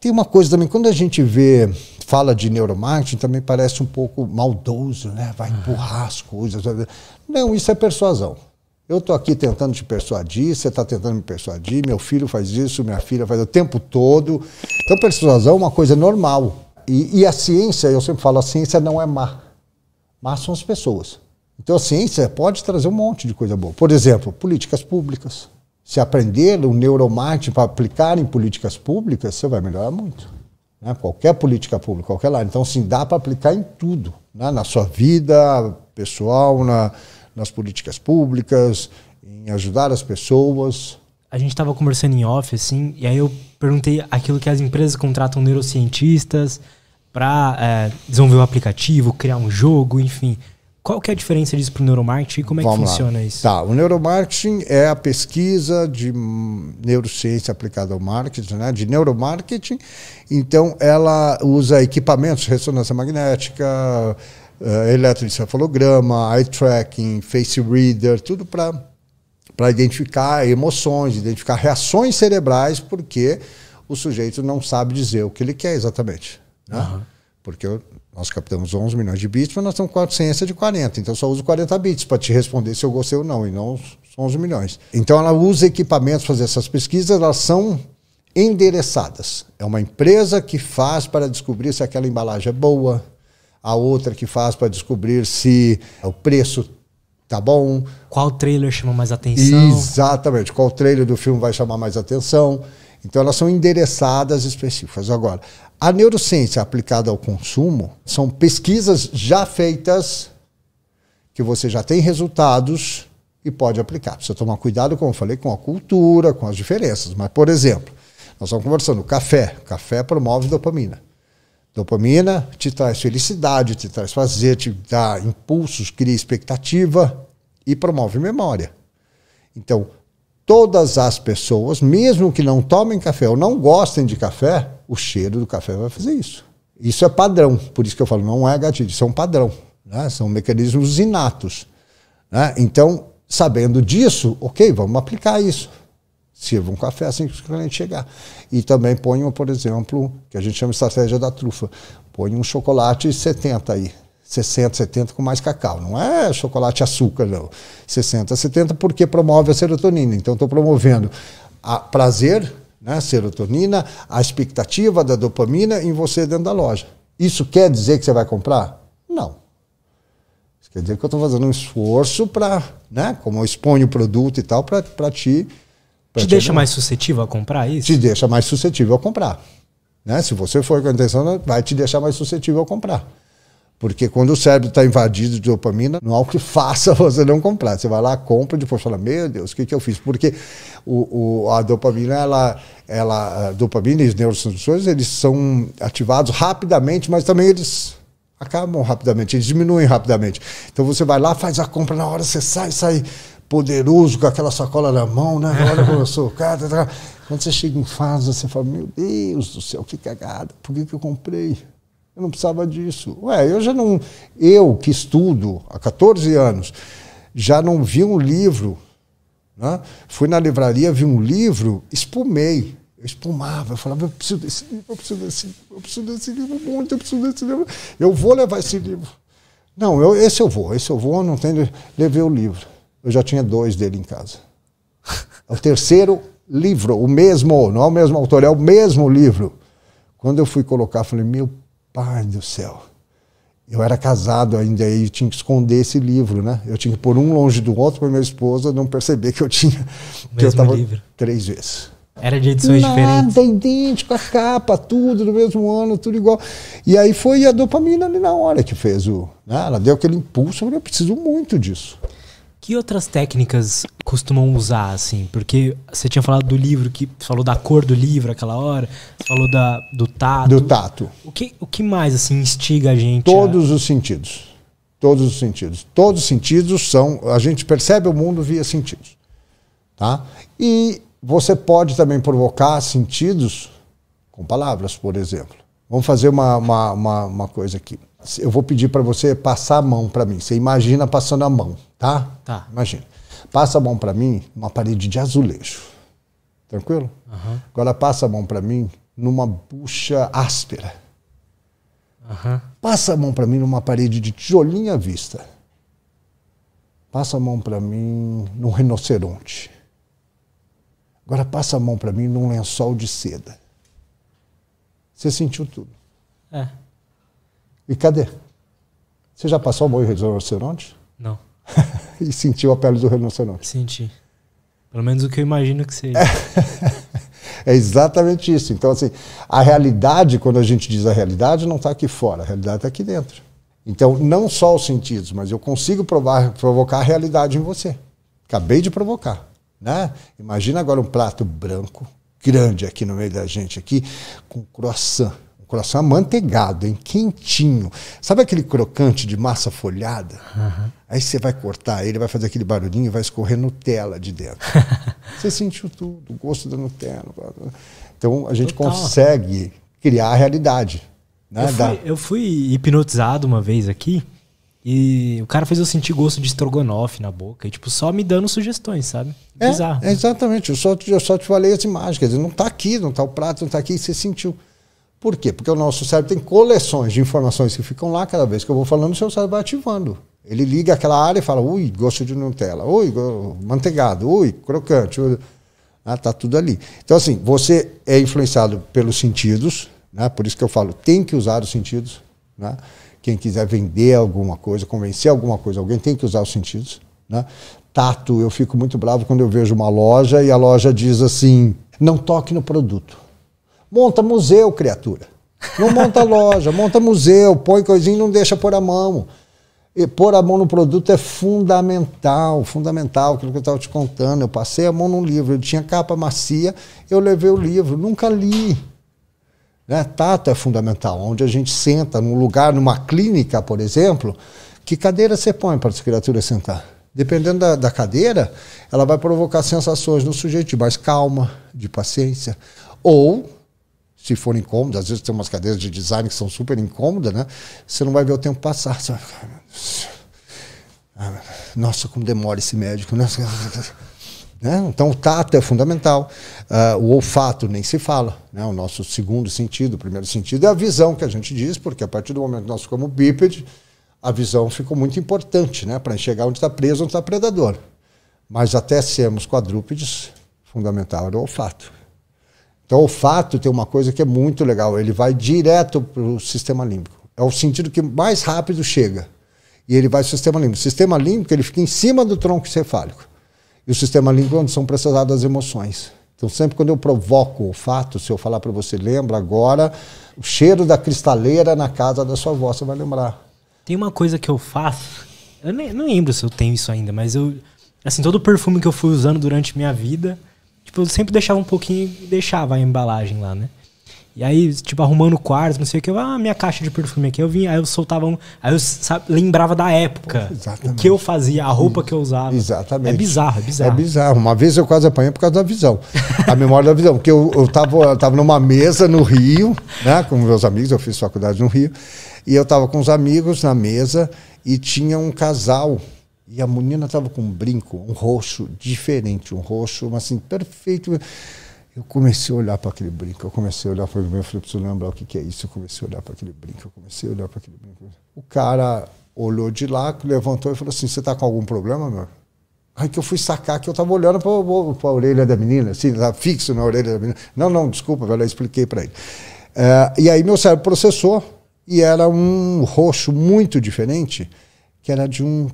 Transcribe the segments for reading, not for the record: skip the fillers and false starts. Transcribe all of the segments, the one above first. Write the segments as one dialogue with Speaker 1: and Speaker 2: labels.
Speaker 1: tem uma coisa também, quando a gente fala de neuromarketing, também parece um pouco maldoso, né? Vai empurrar as coisas. Não, isso é persuasão. Eu estou aqui tentando te persuadir, você está tentando me persuadir, meu filho faz isso, minha filha faz o tempo todo. Então, persuasão é uma coisa normal. E a ciência, eu sempre falo, a ciência não é má. Má são as pessoas. Então, a ciência pode trazer um monte de coisa boa. Por exemplo, políticas públicas. Se aprender o neuromarketing para aplicar em políticas públicas, você vai melhorar muito. Né? Qualquer política pública, qualquer lado. Então, sim, dá para aplicar em tudo. Né? Na sua vida pessoal, nas políticas públicas, em ajudar as pessoas.
Speaker 2: A gente estava conversando em off, assim, e aí eu perguntei aquilo que as empresas contratam neurocientistas para desenvolver um aplicativo, criar um jogo, enfim. Qual que é a diferença disso para o neuromarketing e como é que funciona isso?
Speaker 1: Tá, o neuromarketing é a pesquisa de neurociência aplicada ao marketing, né, de neuromarketing. Então, ela usa equipamentos, ressonância magnética, eletroencefalograma, eye tracking, face reader, tudo para identificar emoções, identificar reações cerebrais, porque o sujeito não sabe dizer o que ele quer exatamente. Né? Uhum. Porque nós captamos 11 milhões de bits, mas nós estamos com a ciência de 40. Então, eu só uso 40 bits para te responder se eu gostei ou não, e não os 11 milhões. Então, ela usa equipamentos para fazer essas pesquisas, elas são endereçadas. É uma empresa que faz para descobrir se aquela embalagem é boa, a outra que faz para descobrir se o preço tá bom.
Speaker 2: Qual trailer chama mais atenção?
Speaker 1: Exatamente, qual trailer do filme vai chamar mais atenção. Então, elas são endereçadas específicas. Agora, a neurociência aplicada ao consumo são pesquisas já feitas, que você já tem resultados e pode aplicar. Precisa tomar cuidado, como eu falei, com a cultura, com as diferenças. Mas, por exemplo, nós estamos conversando, café. Café promove dopamina. Dopamina te traz felicidade, te traz prazer, te dá impulsos, cria expectativa e promove memória. Então, todas as pessoas, mesmo que não tomem café ou não gostem de café, o cheiro do café vai fazer isso. Isso é padrão, por isso que eu falo, não é gatilho, isso é um padrão. Né? São mecanismos inatos. Né? Então, sabendo disso, ok, vamos aplicar isso. Sirva um café assim que o cliente chegar. E também ponham, por exemplo, que a gente chama de estratégia da trufa, põe um chocolate 70 aí. 60, 70 com mais cacau. Não é chocolate açúcar, não. 60, 70 porque promove a serotonina. Então, estou promovendo a prazer, né, serotonina, a expectativa da dopamina em você dentro da loja. Isso quer dizer que você vai comprar? Não. Isso quer dizer que eu estou fazendo um esforço para, né, como eu exponho o produto e tal, para te...
Speaker 2: Te deixa mais suscetível a comprar isso?
Speaker 1: Te deixa mais suscetível a comprar. Né? Se você for com a intenção, vai te deixar mais suscetível a comprar. Porque quando o cérebro está invadido de dopamina, não há o que faça você não comprar. Você vai lá, compra e depois fala, meu Deus, o que eu fiz? Porque a dopamina, a dopamina e os neurotransmissores, eles são ativados rapidamente, mas também eles acabam rapidamente, eles diminuem rapidamente. Então você vai lá, faz a compra, na hora você sai poderoso com aquela sacola na mão, né? Olha como eu sou, cara. Quando você chega em casa, você fala, meu Deus do céu, que cagada, por que eu comprei? Eu não precisava disso. Ué, eu que estudo há 14 anos, já não vi um livro, né? Fui na livraria, vi um livro, espumei. Eu espumava, eu falava, eu preciso desse livro, eu preciso desse livro muito, eu preciso desse livro. Eu vou levar esse livro. Não, esse eu vou, não tenho... Levei o livro. Eu já tinha 2 dele em casa. É o terceiro livro, o mesmo, não é o mesmo autor, é o mesmo livro. Quando eu fui colocar, falei, meu pai do céu. Eu era casado ainda e tinha que esconder esse livro, né? Eu tinha que pôr um longe do outro para minha esposa não perceber que eu tinha... que eu estava 3 vezes.
Speaker 2: Era de edições diferentes?
Speaker 1: Nada, idêntico, a capa, tudo do mesmo ano, tudo igual. E aí foi a dopamina ali na hora que fez o... Né? Ela deu aquele impulso, eu preciso muito disso.
Speaker 2: Que outras técnicas costumam usar, assim? Porque você tinha falado do livro, que falou da cor do livro aquela hora, você falou do tato.
Speaker 1: Do tato.
Speaker 2: O que mais, assim, instiga a gente?
Speaker 1: Todos os sentidos. Todos os sentidos. Todos os sentidos são... A gente percebe o mundo via sentidos. Tá? E você pode também provocar sentidos com palavras, por exemplo. Vamos fazer uma coisa aqui. Eu vou pedir para você passar a mão para mim. Você imagina passando a mão, tá?
Speaker 2: Tá.
Speaker 1: Imagina. Passa a mão para mim numa parede de azulejo. Tranquilo?
Speaker 2: Uhum.
Speaker 1: Agora passa a mão para mim numa bucha áspera.
Speaker 2: Uhum.
Speaker 1: Passa a mão para mim numa parede de tijolinho à vista. Passa a mão para mim num rinoceronte. Agora passa a mão para mim num lençol de seda. Você sentiu tudo.
Speaker 2: É.
Speaker 1: E cadê? Você já passou a mão em rinoceronte?
Speaker 2: Não.
Speaker 1: E sentiu a pele do rinoceronte?
Speaker 2: Senti. Pelo menos o que eu imagino que seja.
Speaker 1: É exatamente isso. Então, assim, a realidade, quando a gente diz a realidade, não está aqui fora, a realidade está aqui dentro. Então, não só os sentidos, mas eu consigo provocar a realidade em você. Acabei de provocar, né? Imagina agora um prato branco, grande aqui no meio da gente, aqui, com croissant. Um croissant amanteigado, hein? Quentinho. Sabe aquele crocante de massa folhada?
Speaker 2: Uhum.
Speaker 1: Aí você vai cortar ele, vai fazer aquele barulhinho e vai escorrer Nutella de dentro. Você sentiu tudo, o gosto da Nutella. Então, a gente consegue criar a realidade. Né?
Speaker 2: Eu fui hipnotizado uma vez aqui e o cara fez eu sentir gosto de estrogonofe na boca. E, tipo, só me dando sugestões, sabe? Bizarro.
Speaker 1: Exatamente. Eu só te falei essa imagem. Quer dizer, não está aqui, não está o prato, não está aqui, e você sentiu. Por quê? Porque o nosso cérebro tem coleções de informações que ficam lá. Cada vez que eu vou falando, o seu cérebro vai ativando. Ele liga aquela área e fala, ui, gosto de Nutella, ui, manteigado, ui, crocante, ui. Ah, tá tudo ali. Então, assim, você é influenciado pelos sentidos, né? Por isso que eu falo, tem que usar os sentidos, né? Quem quiser vender alguma coisa, convencer alguma coisa, alguém tem que usar os sentidos, né? Tato, eu fico muito bravo quando eu vejo uma loja e a loja diz assim, não toque no produto. Monta museu, criatura. Não monta loja, monta museu, põe coisinha e não deixa pôr a mão. E pôr a mão no produto é fundamental, fundamental, aquilo que eu estava te contando. Eu passei a mão num livro, ele tinha capa macia, eu levei o livro, nunca li. Né? Tato é fundamental, onde a gente senta num lugar, numa clínica, por exemplo, que cadeira você põe para essa criatura sentar? Dependendo da cadeira, ela vai provocar sensações no sujeito de mais calma, de paciência, ou... se for incômodo, às vezes tem umas cadeiras de design que são super incômodas, né? Você não vai ver o tempo passar. Você vai ficar, nossa, como demora esse médico. Né? Então, o tato é fundamental. O olfato nem se fala. Né? O nosso segundo sentido, o primeiro sentido é a visão que a gente diz, porque a partir do momento que nós ficamos bípede, a visão ficou muito importante, né? Para enxergar onde está preso, onde está predador. Mas até sermos quadrúpedes, fundamental era o olfato. Então, o olfato tem uma coisa que é muito legal, ele vai direto para o sistema límbico. É o sentido que mais rápido chega. E ele vai para o sistema límbico. O sistema límbico ele fica em cima do tronco encefálico. E o sistema límbico é onde são processadas as emoções. Então, sempre quando eu provoco o olfato, se eu falar para você, lembra agora o cheiro da cristaleira na casa da sua avó, você vai lembrar.
Speaker 2: Tem uma coisa que eu faço, eu não lembro se eu tenho isso ainda, mas eu, assim, todo o perfume que eu fui usando durante minha vida, tipo, eu sempre deixava um pouquinho e deixava a embalagem lá, né? E aí, tipo, arrumando o quarto, não sei o que, minha caixa de perfume aqui, eu vinha, aí eu soltava aí eu lembrava da época, o que eu fazia, a roupa que eu usava.
Speaker 1: Exatamente.
Speaker 2: É bizarro, é bizarro.
Speaker 1: É bizarro. Uma vez eu quase apanhei por causa da visão, a memória da visão, porque eu tava numa mesa no Rio, né, com meus amigos, eu fiz faculdade no Rio, e eu tava com os amigos na mesa e tinha um casal, e a menina tava com um brinco, um roxo diferente, um roxo, assim, perfeito. Eu comecei a olhar para aquele brinco, eu comecei a olhar para ele, eu falei, preciso lembrar o que é isso, eu comecei a olhar para aquele brinco, eu comecei a olhar para aquele brinco. O cara olhou de lá, levantou e falou assim, você está com algum problema, meu? Aí que eu fui sacar que eu estava olhando para a orelha da menina, assim, fixo na orelha da menina. Não, desculpa, eu expliquei para ele. E aí meu cérebro processou, e era um roxo muito diferente, que era de um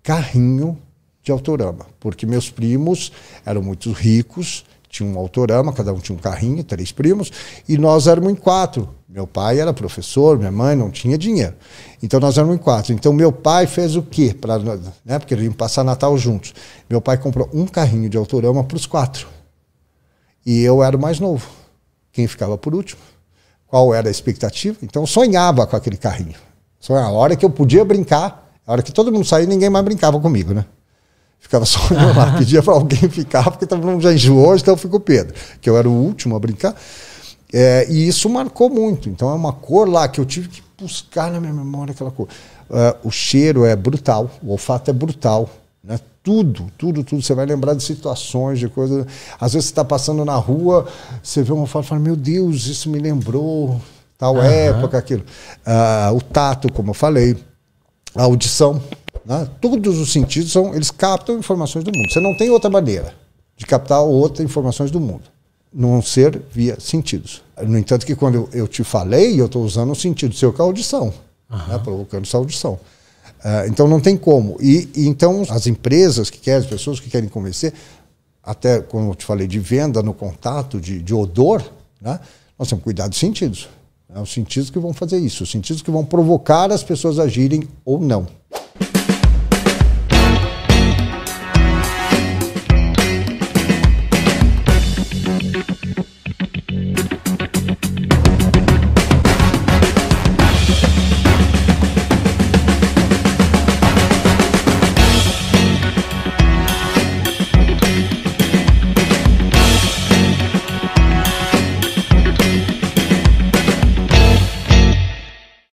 Speaker 1: carrinho de autorama, porque meus primos eram muito ricos, tinha um autorama, cada um tinha um carrinho, 3 primos, e nós éramos em 4. Meu pai era professor, minha mãe não tinha dinheiro. Então nós éramos em 4. Então meu pai fez o quê? Porque eles iam passar Natal juntos. Meu pai comprou um carrinho de autorama para os 4. E eu era o mais novo. Quem ficava por último? Qual era a expectativa? Então eu sonhava com aquele carrinho. A hora que eu podia brincar, a hora que todo mundo saía, ninguém mais brincava comigo, né? Ficava só lá, pedia para alguém ficar, porque todo mundo já enjoou, então eu fui com o Pedro, que eu era o último a brincar. E isso marcou muito. Então é uma cor lá que eu tive que buscar na minha memória aquela cor. O cheiro é brutal, o olfato é brutal, né? tudo. Você vai lembrar de situações, de coisas. Às vezes você está passando na rua, você vê uma foto e fala, meu Deus, isso me lembrou tal época, aquilo. O tato, como eu falei, a audição, né? Todos os sentidos, eles captam informações do mundo. Você não tem outra maneira de captar outras informações do mundo, não ser via sentidos. No entanto, que quando eu te falei, eu estou usando o sentido seu com a audição, né? Provocando essa audição. Então não tem como. Então as empresas que querem, as pessoas que querem convencer, até como eu te falei, de venda no contato, de odor, né? Nós temos que cuidar dos sentidos. Os sentidos que vão fazer isso, os sentidos que vão provocar as pessoas a agirem ou não.